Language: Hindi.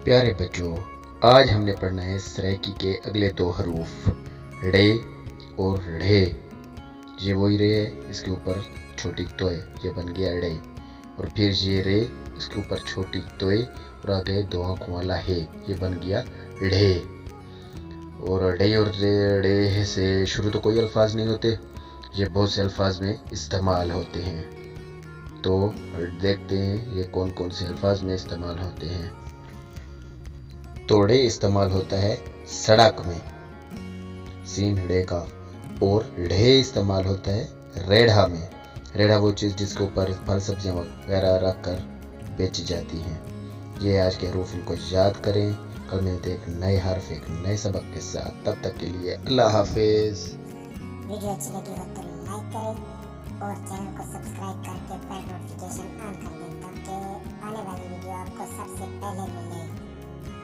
प्यारे बच्चों, आज हमने पढ़ना है सराइकी के अगले दो हरूफ ड़े और ढ़े। ये वही रे है, इसके ऊपर छोटी तोय, ये बन गया ड़े। और फिर ये रे, इसके ऊपर छोटी तोय और आगे दो आंखों वाला है, ये बन गया ढ़े। और ढ़े और ड़े से शुरू तो कोई अल्फाज नहीं होते, ये बहुत से अल्फाज में इस्तेमाल होते हैं। तो देखते हैं ये कौन कौन से अल्फाज में इस्तेमाल होते हैं। तोड़े इस्तेमाल होता है सड़क में, सीन ढ़े का। और ढ़े इस्तेमाल होता है रेढ़ा में। रेढ़ा वो चीज़ जिसके ऊपर फल सब्जियाँ वगैरह रख कर बेची जाती हैं। ये आज के हरूफ, इनको याद करें। कल मिलते एक नए हर्फ एक नए सबक के साथ। तब तक के लिए अल्लाह हाफिज। वीडियो अच्छी लगी हो तो लाइक करें और चैनल को सब्सक्राइब करके बेल नोटिफिकेशन ऑन कर दें ताकि आने वाली वीडियो आपको सबसे